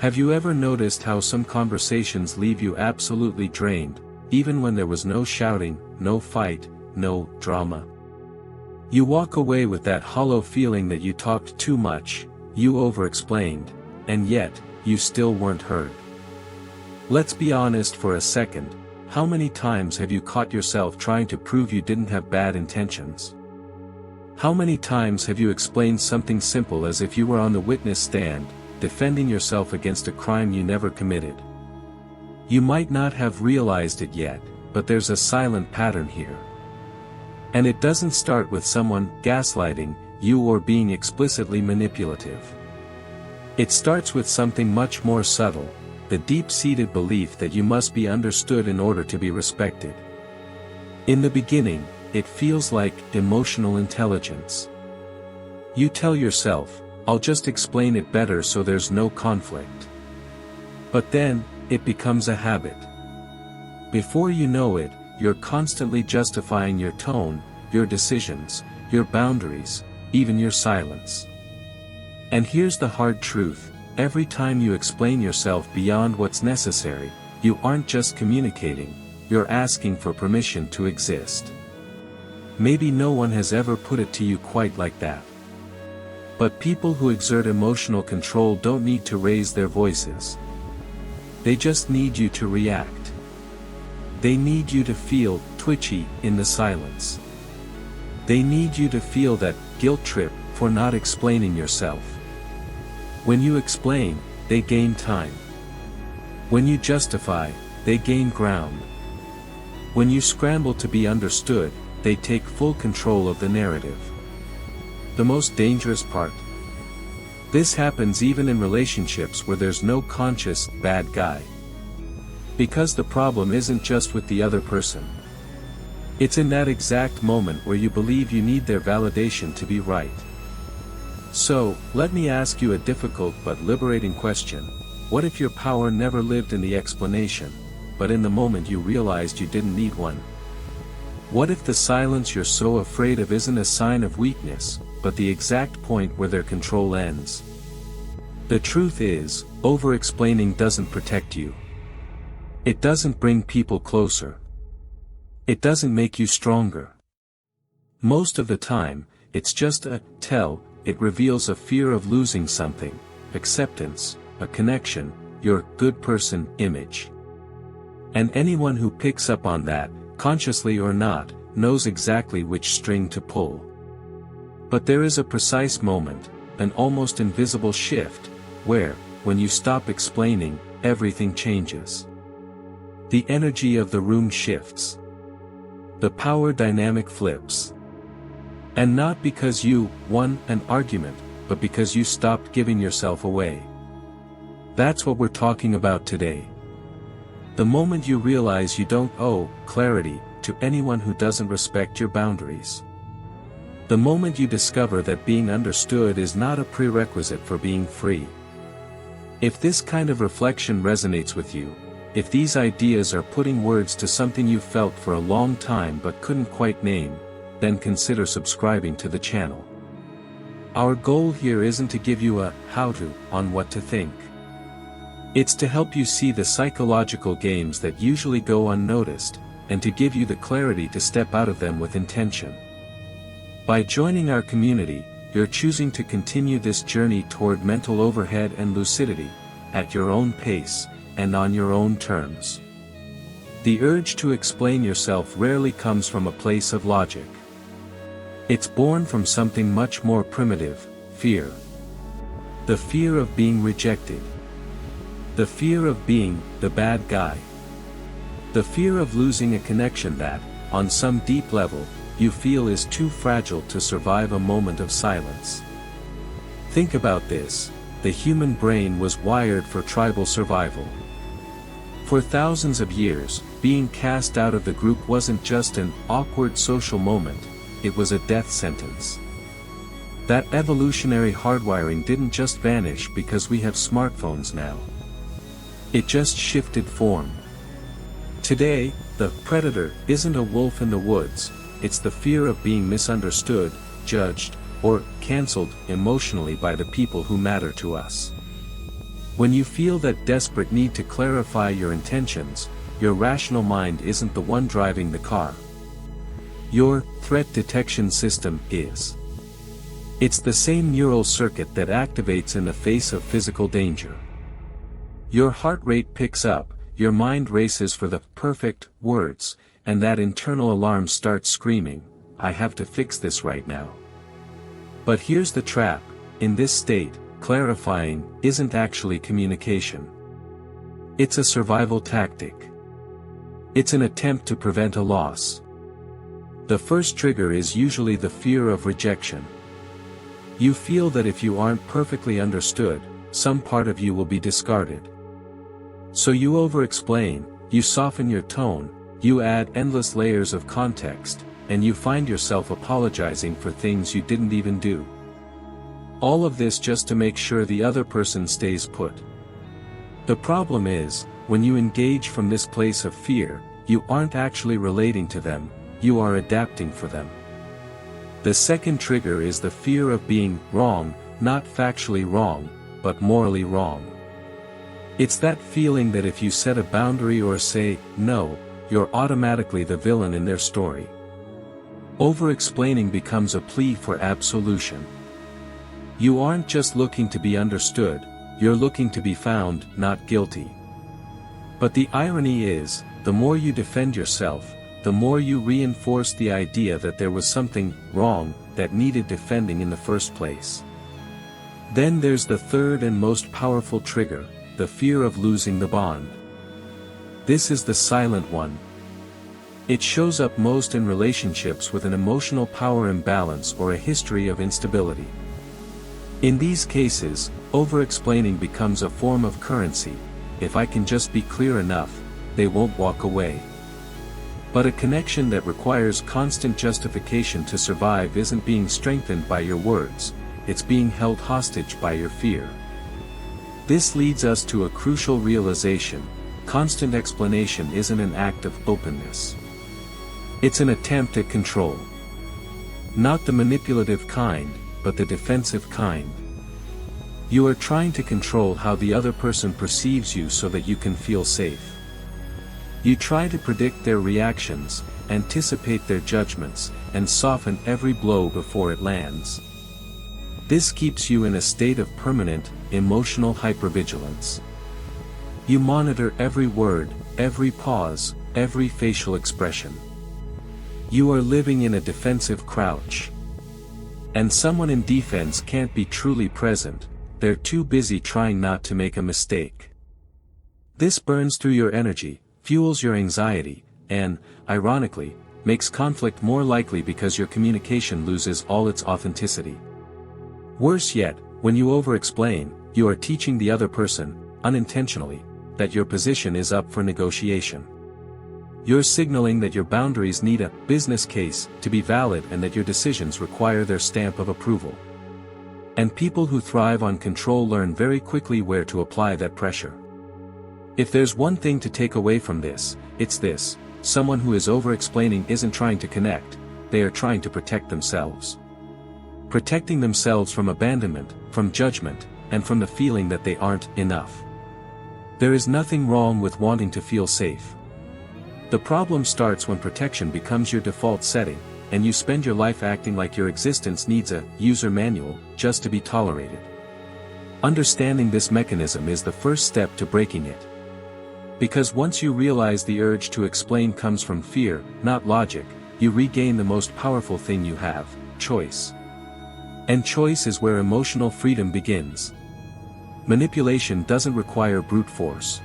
Have you ever noticed how some conversations leave you absolutely drained, even when there was no shouting, no fight, no drama? You walk away with that hollow feeling that you talked too much, you over-explained, and yet, you still weren't heard. Let's be honest for a second, how many times have you caught yourself trying to prove you didn't have bad intentions? How many times have you explained something simple as if you were on the witness stand, defending yourself against a crime you never committed? You might not have realized it yet, but there's a silent pattern here. And it doesn't start with someone gaslighting you or being explicitly manipulative. It starts with something much more subtle, the deep-seated belief that you must be understood in order to be respected. In the beginning, it feels like emotional intelligence. You tell yourself, I'll just explain it better so there's no conflict. But then, it becomes a habit. Before you know it, you're constantly justifying your tone, your decisions, your boundaries, even your silence. And here's the hard truth, every time you explain yourself beyond what's necessary, you aren't just communicating, you're asking for permission to exist. Maybe no one has ever put it to you quite like that. But people who exert emotional control don't need to raise their voices. They just need you to react. They need you to feel twitchy in the silence. They need you to feel that guilt trip for not explaining yourself. When you explain, they gain time. When you justify, they gain ground. When you scramble to be understood, they take full control of the narrative. The most dangerous part? This happens even in relationships where there's no conscious bad guy. Because the problem isn't just with the other person. It's in that exact moment where you believe you need their validation to be right. So, let me ask you a difficult but liberating question. What if your power never lived in the explanation, but in the moment you realized you didn't need one? What if the silence you're so afraid of isn't a sign of weakness, but the exact point where their control ends? The truth is, over-explaining doesn't protect you. It doesn't bring people closer. It doesn't make you stronger. Most of the time, it's just a tell. It reveals a fear of losing something, acceptance, a connection, your good person image. And anyone who picks up on that, consciously or not, knows exactly which string to pull. But there is a precise moment, an almost invisible shift, where, when you stop explaining, everything changes. The energy of the room shifts. The power dynamic flips. And not because you won an argument, but because you stopped giving yourself away. That's what we're talking about today. The moment you realize you don't owe clarity to anyone who doesn't respect your boundaries. The moment you discover that being understood is not a prerequisite for being free. If this kind of reflection resonates with you, if these ideas are putting words to something you felt for a long time but couldn't quite name, then consider subscribing to the channel. Our goal here isn't to give you a how-to on what to think. It's to help you see the psychological games that usually go unnoticed, and to give you the clarity to step out of them with intention. By joining our community, you're choosing to continue this journey toward mental overhead and lucidity, at your own pace, and on your own terms. The urge to explain yourself rarely comes from a place of logic. It's born from something much more primitive, fear. The fear of being rejected. The fear of being the bad guy. The fear of losing a connection that, on some deep level, you feel is too fragile to survive a moment of silence. Think about this, the human brain was wired for tribal survival. For thousands of years, being cast out of the group wasn't just an awkward social moment, it was a death sentence. That evolutionary hardwiring didn't just vanish because we have smartphones now. It just shifted form. Today, the predator isn't a wolf in the woods, it's the fear of being misunderstood, judged, or cancelled emotionally by the people who matter to us. When you feel that desperate need to clarify your intentions, your rational mind isn't the one driving the car. Your threat detection system is. It's the same neural circuit that activates in the face of physical danger. Your heart rate picks up, your mind races for the perfect words, and that internal alarm starts screaming, "I have to fix this right now." But here's the trap: in this state, clarifying isn't actually communication. It's a survival tactic. It's an attempt to prevent a loss. The first trigger is usually the fear of rejection. You feel that if you aren't perfectly understood, some part of you will be discarded. So you over-explain, you soften your tone, you add endless layers of context, and you find yourself apologizing for things you didn't even do. All of this just to make sure the other person stays put. The problem is, when you engage from this place of fear, you aren't actually relating to them, you are adapting for them. The second trigger is the fear of being wrong, not factually wrong, but morally wrong. It's that feeling that if you set a boundary or say no, you're automatically the villain in their story. Over-explaining becomes a plea for absolution. You aren't just looking to be understood, you're looking to be found not guilty. But the irony is, the more you defend yourself, the more you reinforce the idea that there was something wrong that needed defending in the first place. Then there's the third and most powerful trigger, the fear of losing the bond. This is the silent one. It shows up most in relationships with an emotional power imbalance or a history of instability. In these cases, over-explaining becomes a form of currency. If I can just be clear enough, they won't walk away. But a connection that requires constant justification to survive isn't being strengthened by your words, it's being held hostage by your fear. This leads us to a crucial realization: constant explanation isn't an act of openness. It's an attempt at control. Not the manipulative kind, but the defensive kind. You are trying to control how the other person perceives you so that you can feel safe. You try to predict their reactions, anticipate their judgments, and soften every blow before it lands. This keeps you in a state of permanent, emotional hypervigilance. You monitor every word, every pause, every facial expression. You are living in a defensive crouch. And someone in defense can't be truly present, they're too busy trying not to make a mistake. This burns through your energy, fuels your anxiety, and, ironically, makes conflict more likely because your communication loses all its authenticity. Worse yet, when you over-explain, you are teaching the other person, unintentionally, that your position is up for negotiation. You're signaling that your boundaries need a business case to be valid and that your decisions require their stamp of approval. And people who thrive on control learn very quickly where to apply that pressure. If there's one thing to take away from this, it's this: someone who is over-explaining isn't trying to connect, they are trying to protect themselves. Protecting themselves from abandonment, from judgment, and from the feeling that they aren't enough. There is nothing wrong with wanting to feel safe. The problem starts when protection becomes your default setting, and you spend your life acting like your existence needs a user manual just to be tolerated. Understanding this mechanism is the first step to breaking it. Because once you realize the urge to explain comes from fear, not logic, you regain the most powerful thing you have: choice. And choice is where emotional freedom begins. Manipulation doesn't require brute force.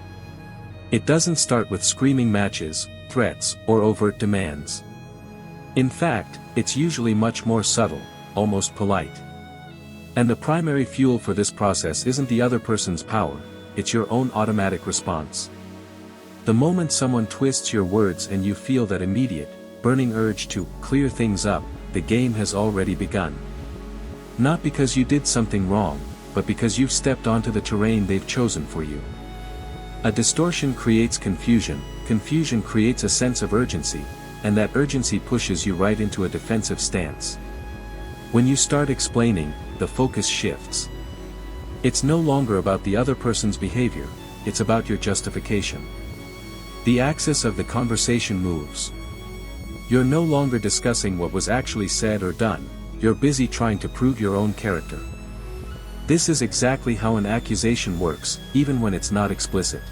It doesn't start with screaming matches, threats, or overt demands. In fact, it's usually much more subtle, almost polite. And the primary fuel for this process isn't the other person's power, it's your own automatic response. The moment someone twists your words and you feel that immediate, burning urge to clear things up, the game has already begun. Not because you did something wrong, but because you've stepped onto the terrain they've chosen for you. A distortion creates confusion, confusion creates a sense of urgency, and that urgency pushes you right into a defensive stance. When you start explaining, the focus shifts. It's no longer about the other person's behavior, it's about your justification. The axis of the conversation moves. You're no longer discussing what was actually said or done, you're busy trying to prove your own character. This is exactly how an accusation works, even when it's not explicit.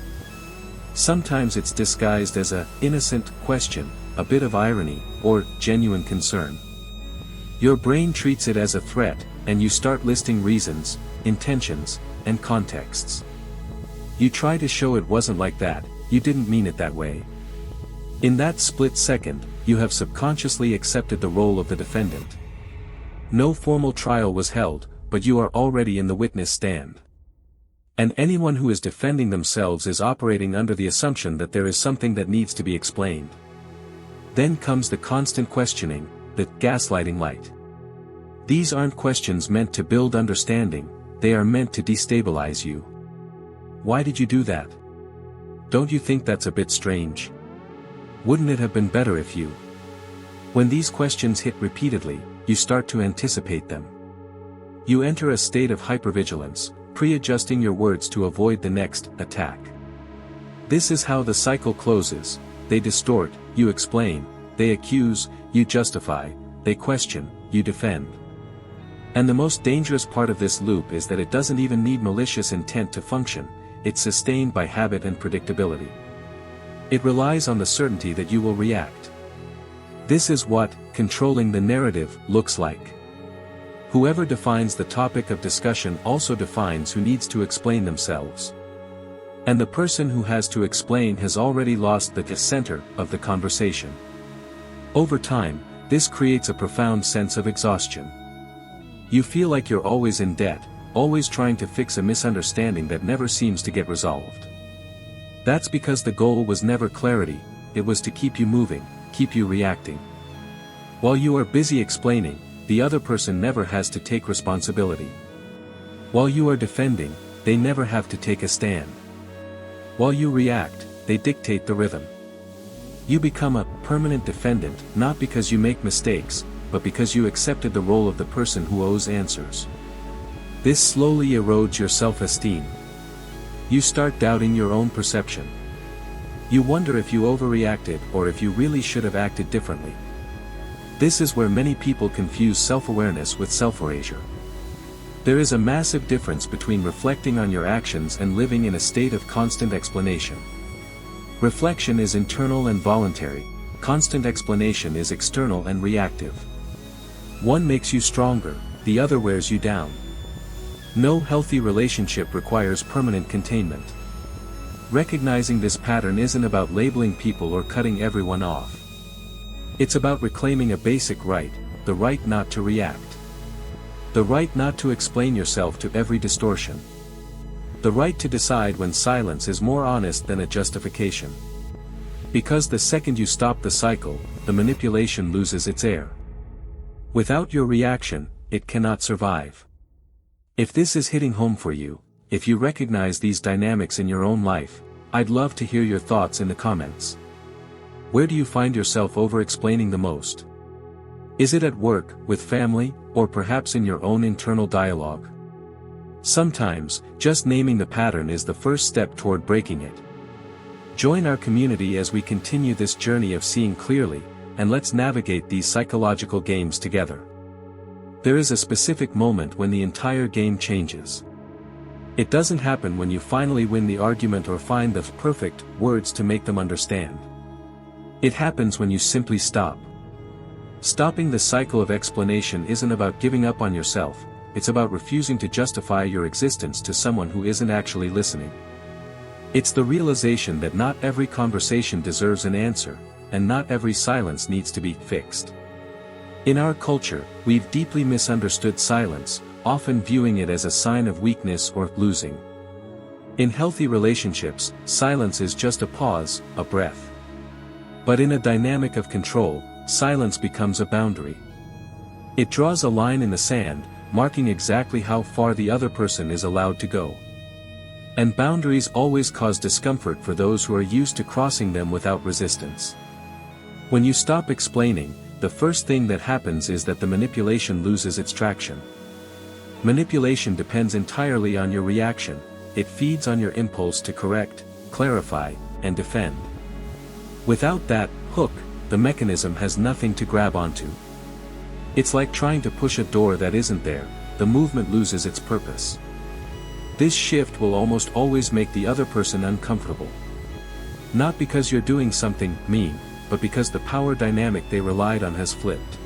Sometimes it's disguised as an innocent question, a bit of irony, or genuine concern. Your brain treats it as a threat, and you start listing reasons, intentions, and contexts. You try to show it wasn't like that, you didn't mean it that way. In that split second, you have subconsciously accepted the role of the defendant. No formal trial was held, but you are already in the witness stand. And anyone who is defending themselves is operating under the assumption that there is something that needs to be explained. Then comes the constant questioning, the gaslighting light. These aren't questions meant to build understanding, they are meant to destabilize you. Why did you do that? Don't you think that's a bit strange? Wouldn't it have been better if you? When these questions hit repeatedly, you start to anticipate them. You enter a state of hypervigilance, pre-adjusting your words to avoid the next attack. This is how the cycle closes. They distort, you explain, they accuse, you justify, they question, you defend. And the most dangerous part of this loop is that it doesn't even need malicious intent to function, it's sustained by habit and predictability. It relies on the certainty that you will react. This is what controlling the narrative looks like. Whoever defines the topic of discussion also defines who needs to explain themselves. And the person who has to explain has already lost the center of the conversation. Over time, this creates a profound sense of exhaustion. You feel like you're always in debt, always trying to fix a misunderstanding that never seems to get resolved. That's because the goal was never clarity, it was to keep you moving, keep you reacting. While you are busy explaining, the other person never has to take responsibility. While you are defending, they never have to take a stand. While you react, they dictate the rhythm. You become a permanent defendant not because you make mistakes, but because you accepted the role of the person who owes answers. This slowly erodes your self-esteem. You start doubting your own perception. You wonder if you overreacted or if you really should have acted differently. This is where many people confuse self-awareness with self-erasure. There is a massive difference between reflecting on your actions and living in a state of constant explanation. Reflection is internal and voluntary, constant explanation is external and reactive. One makes you stronger, the other wears you down. No healthy relationship requires permanent containment. Recognizing this pattern isn't about labeling people or cutting everyone off. It's about reclaiming a basic right, the right not to react. The right not to explain yourself to every distortion. The right to decide when silence is more honest than a justification. Because the second you stop the cycle, the manipulation loses its air. Without your reaction, it cannot survive. If this is hitting home for you, if you recognize these dynamics in your own life, I'd love to hear your thoughts in the comments. Where do you find yourself over-explaining the most? Is it at work, with family, or perhaps in your own internal dialogue? Sometimes, just naming the pattern is the first step toward breaking it. Join our community as we continue this journey of seeing clearly, and let's navigate these psychological games together. There is a specific moment when the entire game changes. It doesn't happen when you finally win the argument or find the perfect words to make them understand. It happens when you simply stop. Stopping the cycle of explanation isn't about giving up on yourself, it's about refusing to justify your existence to someone who isn't actually listening. It's the realization that not every conversation deserves an answer, and not every silence needs to be fixed. In our culture, we've deeply misunderstood silence, often viewing it as a sign of weakness or losing. In healthy relationships, silence is just a pause, a breath. But in a dynamic of control, silence becomes a boundary. It draws a line in the sand, marking exactly how far the other person is allowed to go. And boundaries always cause discomfort for those who are used to crossing them without resistance. When you stop explaining, the first thing that happens is that the manipulation loses its traction. Manipulation depends entirely on your reaction. It feeds on your impulse to correct, clarify, and defend. Without that hook, the mechanism has nothing to grab onto. It's like trying to push a door that isn't there. The movement loses its purpose. This shift will almost always make the other person uncomfortable. Not because you're doing something mean, but because the power dynamic they relied on has flipped.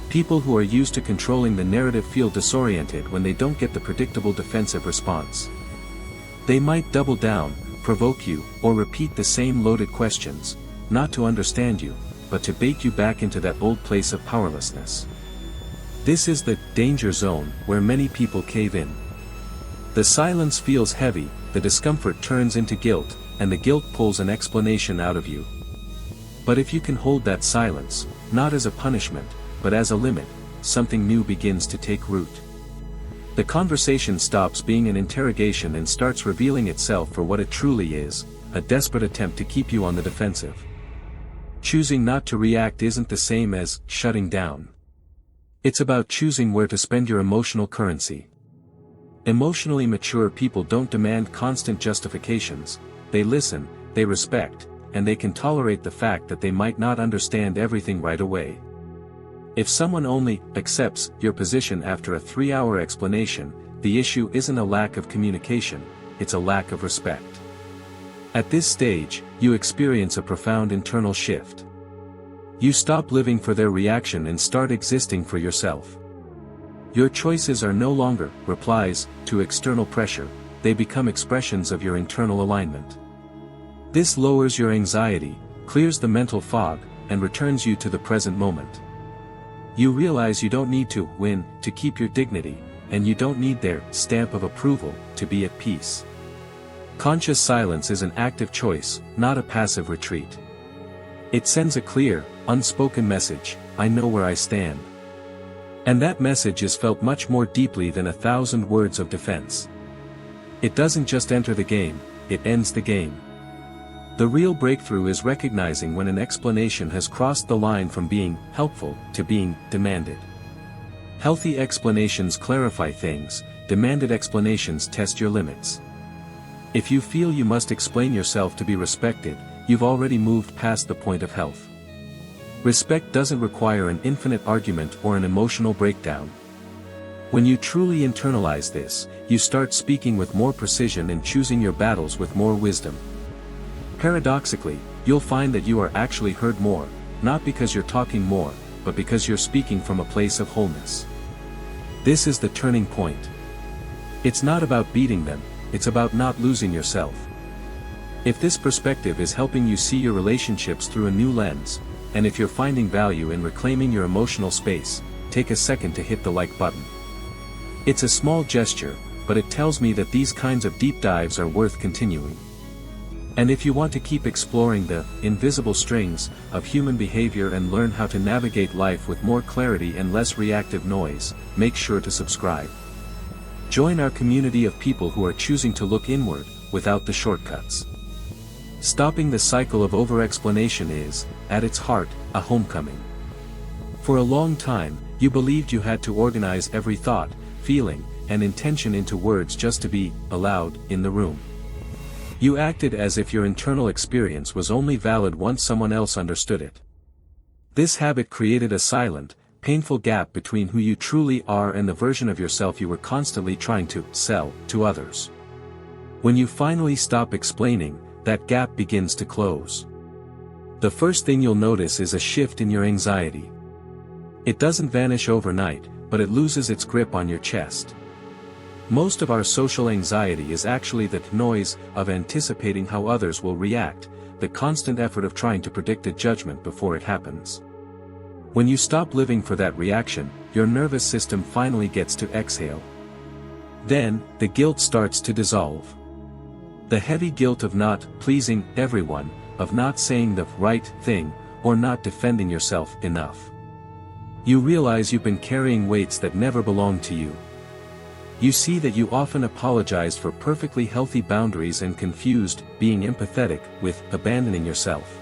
People who are used to controlling the narrative feel disoriented when they don't get the predictable defensive response. They might double down, provoke you, or repeat the same loaded questions, not to understand you, but to bait you back into that old place of powerlessness. This is the danger zone where many people cave in. The silence feels heavy, the discomfort turns into guilt, and the guilt pulls an explanation out of you. But if you can hold that silence, not as a punishment, but as a limit, something new begins to take root. The conversation stops being an interrogation and starts revealing itself for what it truly is, a desperate attempt to keep you on the defensive. Choosing not to react isn't the same as shutting down. It's about choosing where to spend your emotional currency. Emotionally mature people don't demand constant justifications. They listen, they respect, and they can tolerate the fact that they might not understand everything right away. If someone only accepts your position after a 3-hour explanation, the issue isn't a lack of communication, it's a lack of respect. At this stage, you experience a profound internal shift. You stop living for their reaction and start existing for yourself. Your choices are no longer replies to external pressure, they become expressions of your internal alignment. This lowers your anxiety, clears the mental fog, and returns you to the present moment. You realize you don't need to win to keep your dignity, and you don't need their stamp of approval to be at peace. Conscious silence is an active choice, not a passive retreat. It sends a clear, unspoken message, I know where I stand. And that message is felt much more deeply than 1,000 words of defense. It doesn't just enter the game, it ends the game. The real breakthrough is recognizing when an explanation has crossed the line from being helpful to being demanded. Healthy explanations clarify things, demanded explanations test your limits. If you feel you must explain yourself to be respected, you've already moved past the point of health. Respect doesn't require an infinite argument or an emotional breakdown. When you truly internalize this, you start speaking with more precision and choosing your battles with more wisdom. Paradoxically, you'll find that you are actually heard more, not because you're talking more, but because you're speaking from a place of wholeness. This is the turning point. It's not about beating them, it's about not losing yourself. If this perspective is helping you see your relationships through a new lens, and if you're finding value in reclaiming your emotional space, take a second to hit the like button. It's a small gesture, but it tells me that these kinds of deep dives are worth continuing. And if you want to keep exploring the invisible strings of human behavior and learn how to navigate life with more clarity and less reactive noise, make sure to subscribe. Join our community of people who are choosing to look inward, without the shortcuts. Stopping the cycle of over-explanation is, at its heart, a homecoming. For a long time, you believed you had to organize every thought, feeling, and intention into words just to be allowed in the room. You acted as if your internal experience was only valid once someone else understood it. This habit created a silent, painful gap between who you truly are and the version of yourself you were constantly trying to sell to others. When you finally stop explaining, that gap begins to close. The first thing you'll notice is a shift in your anxiety. It doesn't vanish overnight, but it loses its grip on your chest. Most of our social anxiety is actually the noise of anticipating how others will react, the constant effort of trying to predict a judgment before it happens. When you stop living for that reaction, your nervous system finally gets to exhale. Then, the guilt starts to dissolve. The heavy guilt of not pleasing everyone, of not saying the right thing, or not defending yourself enough. You realize you've been carrying weights that never belonged to you. You see that you often apologized for perfectly healthy boundaries and confused being empathetic with abandoning yourself.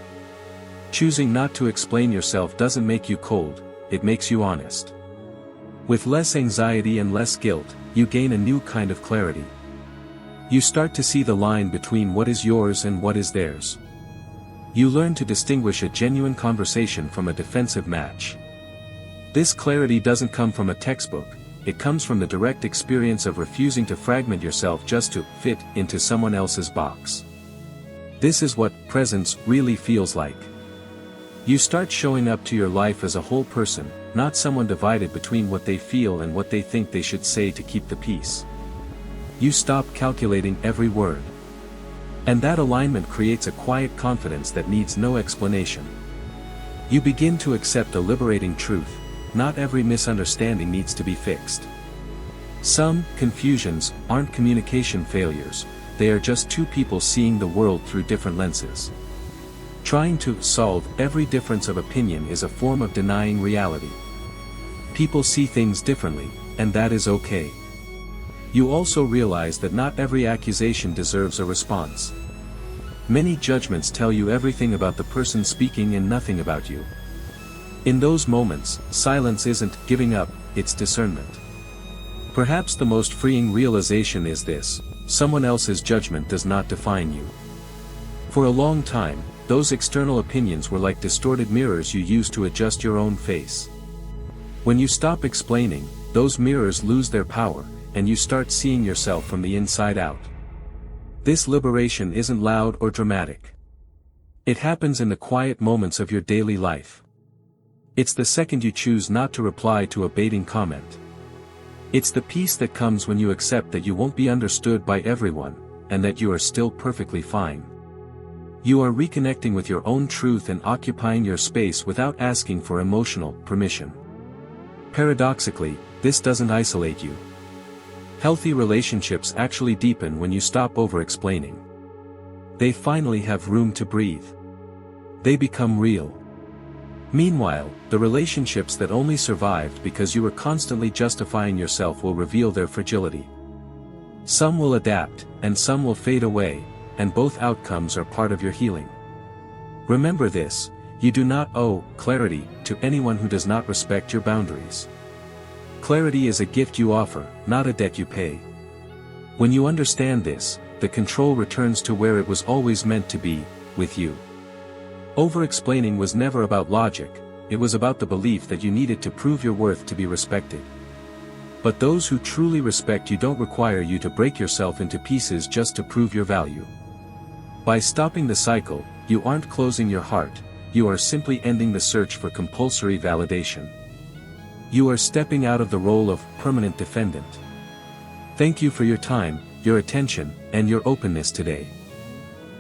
Choosing not to explain yourself doesn't make you cold, it makes you honest. With less anxiety and less guilt, you gain a new kind of clarity. You start to see the line between what is yours and what is theirs. You learn to distinguish a genuine conversation from a defensive match. This clarity doesn't come from a textbook, it comes from the direct experience of refusing to fragment yourself just to fit into someone else's box. This is what presence really feels like. You start showing up to your life as a whole person, not someone divided between what they feel and what they think they should say to keep the peace. You stop calculating every word. And that alignment creates a quiet confidence that needs no explanation. You begin to accept a liberating truth: not every misunderstanding needs to be fixed. Some confusions aren't communication failures, they are just two people seeing the world through different lenses. Trying to solve every difference of opinion is a form of denying reality. People see things differently, and that is okay. You also realize that not every accusation deserves a response. Many judgments tell you everything about the person speaking and nothing about you. In those moments, silence isn't giving up, it's discernment. Perhaps the most freeing realization is this: someone else's judgment does not define you. For a long time, those external opinions were like distorted mirrors you used to adjust your own face. When you stop explaining, those mirrors lose their power, and you start seeing yourself from the inside out. This liberation isn't loud or dramatic. It happens in the quiet moments of your daily life. It's the second you choose not to reply to a baiting comment. It's the peace that comes when you accept that you won't be understood by everyone, and that you are still perfectly fine. You are reconnecting with your own truth and occupying your space without asking for emotional permission. Paradoxically, this doesn't isolate you. Healthy relationships actually deepen when you stop over-explaining. They finally have room to breathe. They become real. Meanwhile, the relationships that only survived because you were constantly justifying yourself will reveal their fragility. Some will adapt, and some will fade away, and both outcomes are part of your healing. Remember this: you do not owe clarity to anyone who does not respect your boundaries. Clarity is a gift you offer, not a debt you pay. When you understand this, the control returns to where it was always meant to be, with you. Over-explaining was never about logic, it was about the belief that you needed to prove your worth to be respected. But those who truly respect you don't require you to break yourself into pieces just to prove your value. By stopping the cycle, you aren't closing your heart, you are simply ending the search for compulsory validation. You are stepping out of the role of permanent defendant. Thank you for your time, your attention, and your openness today.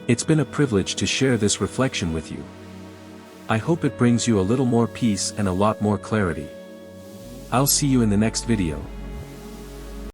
It's been a privilege to share this reflection with you. I hope it brings you a little more peace and a lot more clarity. I'll see you in the next video.